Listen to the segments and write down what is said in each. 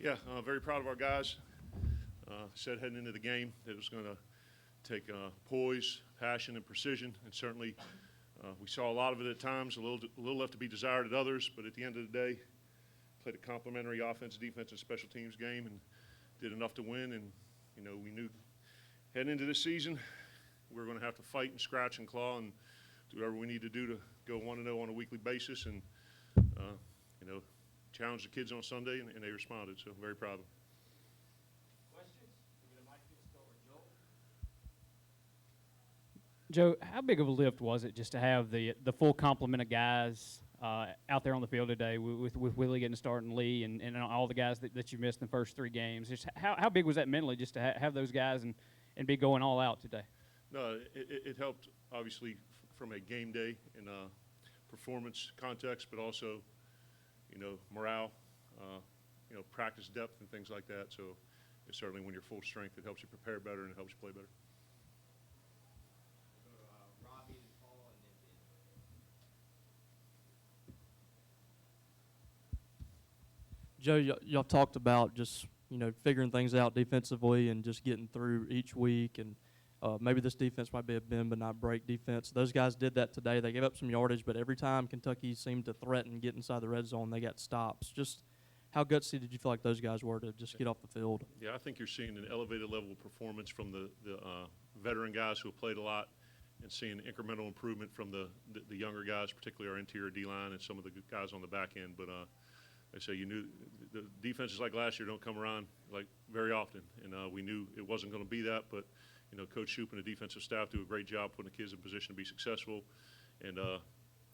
Yeah, very proud of our guys. Said heading into the game that it was going to take poise, passion, and precision, and certainly we saw a lot of it at times, a little left to be desired at others, but at the end of the day, played a complementary offense, defense, and special teams game and did enough to win. And, we knew heading into this season we were going to have to fight and scratch and claw and do whatever we need to do to go 1-0 on a weekly basis and, challenge the kids on Sunday, and they responded, so very proud of them. Questions? We're going to mic this start with Joe, Joel. how big of a lift was it just to have the full complement of guys out there on the field today with Willie getting to start and Lee and all the guys that you missed in the first three games? Just how big was that mentally just to have those guys and be going all out today? No, it helped, obviously, from a game day and performance context, but also, morale, practice depth and things like that. So certainly when you're full strength, it helps you prepare better and it helps you play better. Robbie and Paul and then Joe, y'all talked about just, figuring things out defensively and just getting through each week. And maybe this defense might be a bend but not break defense. Those guys did that today. They gave up some yardage, but every time Kentucky seemed to threaten get inside the red zone, they got stops. Just how gutsy did you feel like those guys were to just get off the field? Yeah, I think you're seeing an elevated level of performance from the veteran guys who have played a lot and seeing incremental improvement from the younger guys, particularly our interior D-line and some of the guys on the back end. But I say you knew the defenses like last year don't come around like very often, and we knew it wasn't going to be that. But Coach Shoop and the defensive staff do a great job putting the kids in position to be successful, and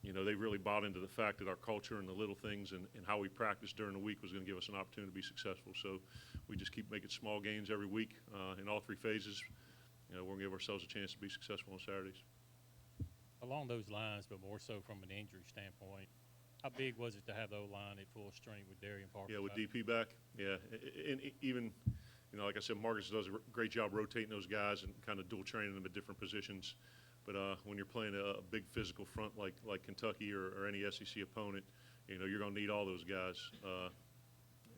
they really bought into the fact that our culture and the little things and how we practiced during the week was going to give us an opportunity to be successful. So we just keep making small gains every week in all three phases. We're going to give ourselves a chance to be successful on Saturdays. Along those lines, but more so from an injury standpoint, how big was it to have the O-line at full strength with Darian Parker? Yeah, with DP back. Yeah, and even, like I said, Marcus does a great job rotating those guys and kind of dual training them at different positions. But when you're playing a big physical front like Kentucky or any SEC opponent, you're going to need all those guys.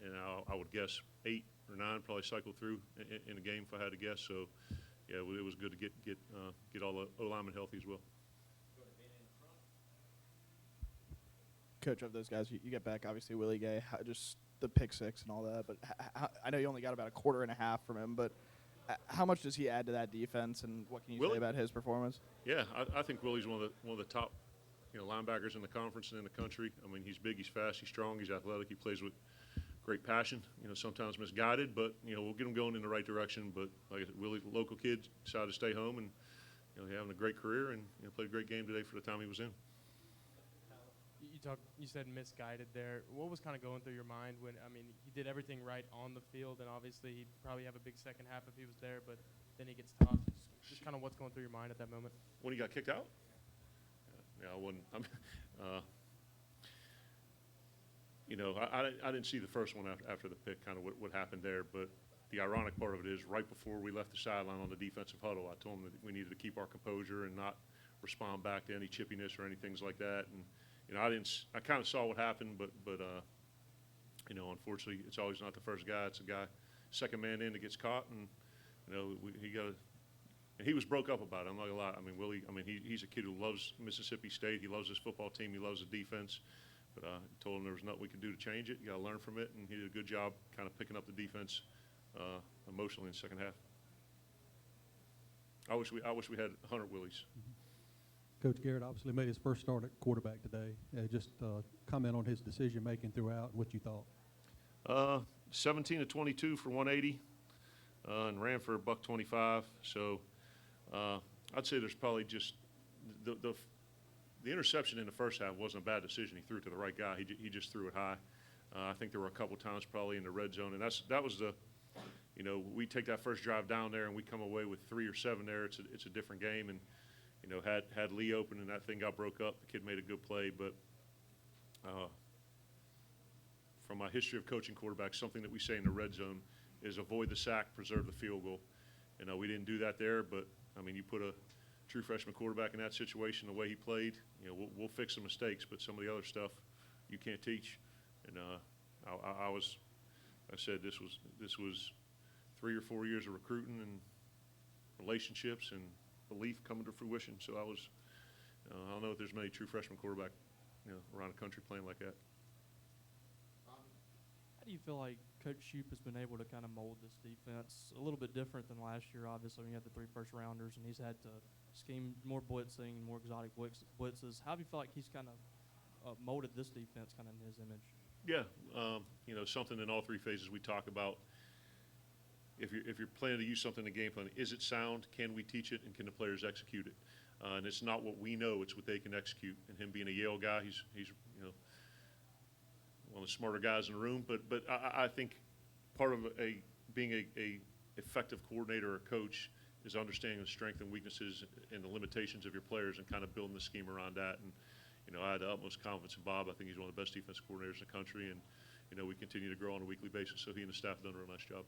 And I would guess 8 or 9 probably cycle through in a game if I had to guess. So, yeah, it was good to get all the O-linemen healthy as well. Coach, of those guys you get back, obviously Willie Gay, just the pick six and all that, but I know you only got about a quarter and a half from him, but how much does he add to that defense, and what can you say about his performance? Yeah, I think Willie's one of the top linebackers in the conference and in the country. I mean, he's big, he's fast, he's strong, he's athletic, he plays with great passion, sometimes misguided, but we'll get him going in the right direction. But like I said, Willie, local kid, decided to stay home, and he's having a great career, and played a great game today for the time he was in. You said misguided there. What was kind of going through your mind when, he did everything right on the field, and obviously he'd probably have a big second half if he was there, but then he gets tossed. Just kind of what's going through your mind at that moment? When he got kicked out? Yeah, I wouldn't. I didn't see the first one after the pick, kind of what happened there, but the ironic part of it is right before we left the sideline on the defensive huddle, I told him that we needed to keep our composure and not respond back to any chippiness or anything like that. And I kind of saw what happened, but unfortunately, it's always not the first guy. It's a guy, second man in that gets caught, and he was broke up about it. I'm not gonna lie. Willie. He's a kid who loves Mississippi State. He loves his football team. He loves the defense. But I told him there was nothing we could do to change it. You got to learn from it, and he did a good job kind of picking up the defense emotionally in the second half. I wish we had 100 Willies. Coach Garrett obviously made his first start at quarterback today. Just comment on his decision-making throughout and what you thought. 17 of 22 for 180 and ran for $125. So I'd say there's probably just the interception in the first half wasn't a bad decision. He threw it to the right guy. He just threw it high. I think there were a couple times probably in the red zone, and that was the we take that first drive down there and we come away with 3 or 7 there. It's a different game, and had Lee open and that thing got broke up, the kid made a good play. But from my history of coaching quarterbacks, something that we say in the red zone is avoid the sack, preserve the field goal. We didn't do that there, but you put a true freshman quarterback in that situation, the way he played, we'll fix some mistakes, but some of the other stuff you can't teach. And I was I said, this was 3 or 4 years of recruiting and relationships and belief coming to fruition. So I was, I don't know if there's many true freshman quarterback, around the country playing like that. How do you feel like Coach Shoup has been able to kind of mold this defense a little bit different than last year? Obviously, we had the 3 first-rounders, and he's had to scheme more blitzing and more exotic blitzes. How do you feel like he's kind of molded this defense kind of in his image? Yeah, something in all 3 phases we talk about. If you're planning to use something in the game plan, is it sound? Can we teach it? And can the players execute it? And it's not what we know; it's what they can execute. And him being a Yale guy, he's one of the smarter guys in the room. But I think part of being a effective coordinator or coach is understanding the strengths and weaknesses and the limitations of your players and kind of building the scheme around that. And I had the utmost confidence in Bob. I think he's one of the best defensive coordinators in the country, and we continue to grow on a weekly basis. So he and the staff have done a real nice job.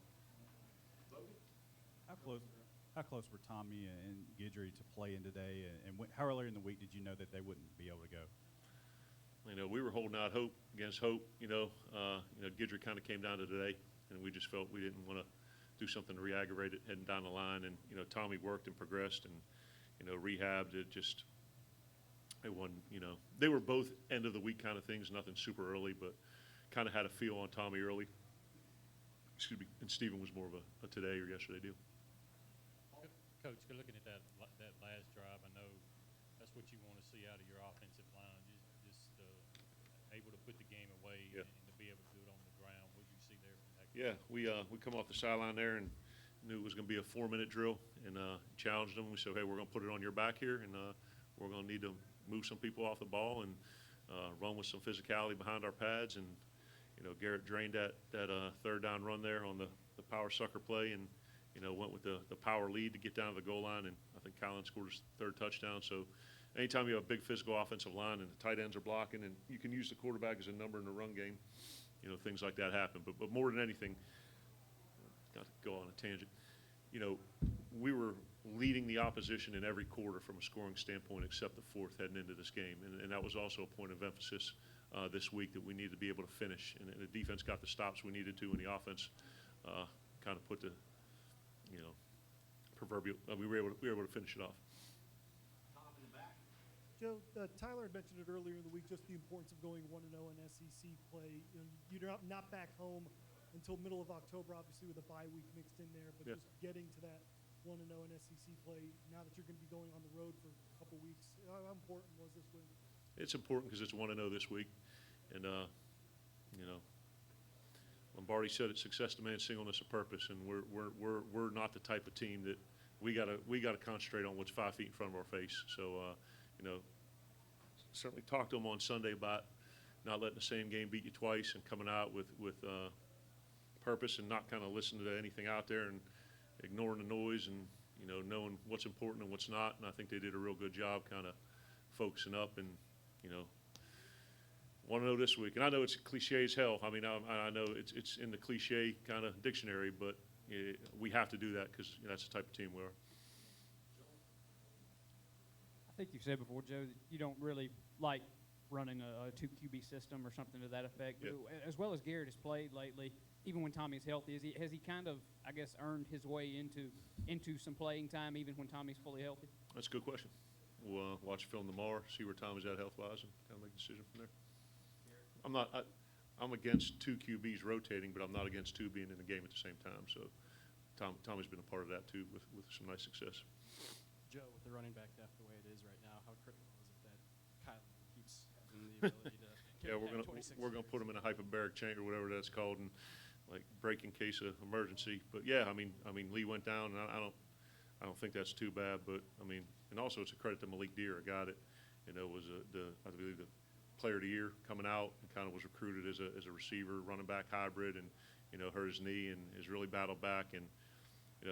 How close were Tommy and Guidry to play in today, and how earlier in the week did you know that they wouldn't be able to go? We were holding out hope against hope. Guidry kind of came down to today, and we just felt we didn't want to do something to re-aggravate it heading down the line. And Tommy worked and progressed, and rehabbed. It wasn't. They were both end of the week kind of things. Nothing super early, but kind of had a feel on Tommy early. Excuse me. And Stephen was more of a today or yesterday deal. Coach, looking at that last drive, I know that's what you want to see out of your offensive line, just able to put the game away and to be able to do it on the ground. What did you see there from that? Yeah, we come off the sideline there and knew it was going to be a 4-minute drill, and challenged them. We said, hey, we're going to put it on your back here, and we're going to need to move some people off the ball and run with some physicality behind our pads. And Garrett drained that 3rd down run there on the power sucker play, and went with the power lead to get down to the goal line, and I think Colin scored his 3rd touchdown. So anytime you have a big physical offensive line and the tight ends are blocking, and you can use the quarterback as a number in the run game, things like that happen. But more than anything, not to go on a tangent, we were leading the opposition in every quarter from a scoring standpoint except the 4th heading into this game, and that was also a point of emphasis this week, that we needed to be able to finish. And the defense got the stops we needed to, and the offense kind of put the proverbial. We were able to finish it off. Tom in the back. Joe, Tyler had mentioned it earlier in the week, just the importance of going 1-0 in SEC play. You're not back home until middle of October, obviously with a bye week mixed in there, but just getting to that 1-0 in SEC play now that you're going to be going on the road for a couple weeks. How important was this win? It's important because it's 1-0 this week, and Lombardi said it: success demands singleness of purpose, and we're not the type of team that we gotta concentrate on what's 5 feet in front of our face. So certainly talked to them on Sunday about not letting the same game beat you twice, and coming out with purpose, and not kind of listening to anything out there and ignoring the noise, and knowing what's important and what's not. And I think they did a real good job kind of focusing up, and 1-0 this week. And I know it's cliche as hell. I mean, I know it's in the cliche kind of dictionary, but we have to do that because that's the type of team we are. I think you've said before, Joe, that you don't really like running a 2 QB system or something to that effect. Yep. As well as Garrett has played lately, even when Tommy's healthy, has he kind of, I guess, earned his way into some playing time even when Tommy's fully healthy? That's a good question. We'll watch film tomorrow, see where Tommy's at health-wise, and kind of make a decision from there. I'm against 2 QBs rotating, but I'm not against 2 being in the game at the same time. So Tommy's been a part of that too, with some nice success. Joe, with the running back depth the way it is right now, how critical is it that Kylan keeps having the ability to Yeah, we're gonna put him in a hyperbaric chain or whatever that's called, and like break in case of emergency. But yeah, I mean Lee went down, and I don't think that's too bad. But I mean, and also it's a credit to Malik Deer, a guy that was I believe the player of the year coming out, and kind of was recruited as a receiver, running back hybrid, and hurt his knee and has really battled back. And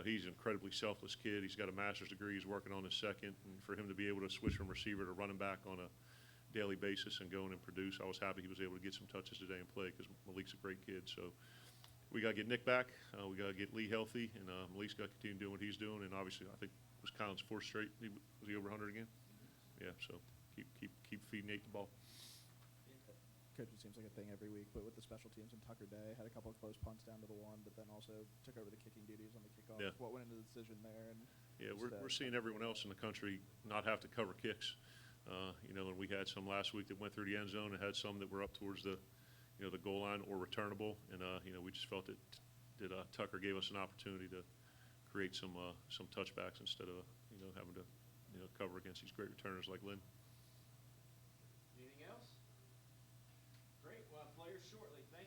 he's an incredibly selfless kid. He's got a master's degree. He's working on his 2nd, and for him to be able to switch from receiver to running back on a daily basis and go in and produce, I was happy he was able to get some touches today and play, because Malik's a great kid. So we got to get Nick back. We got to get Lee healthy, and Malik's got to continue doing what he's doing. And obviously, I think it was Colin's 4th straight. Was he over 100 again? Yeah. So keep feeding Nate the ball. Coach, it seems like a thing every week, but with the special teams and Tucker Day, had a couple of close punts down to the one, but then also took over the kicking duties on the kickoff. Yeah. What went into the decision there? And Yeah, just, we're seeing everyone else in the country not have to cover kicks. You know, and we had some last week that went through the end zone and had some that were up towards the, you know, the goal line or returnable. And, you know, we just felt that Tucker gave us an opportunity to create some touchbacks instead of, you know, having to, you know, cover against these great returners like Lynn. Anything else? Great, we'll have players shortly. Thank you.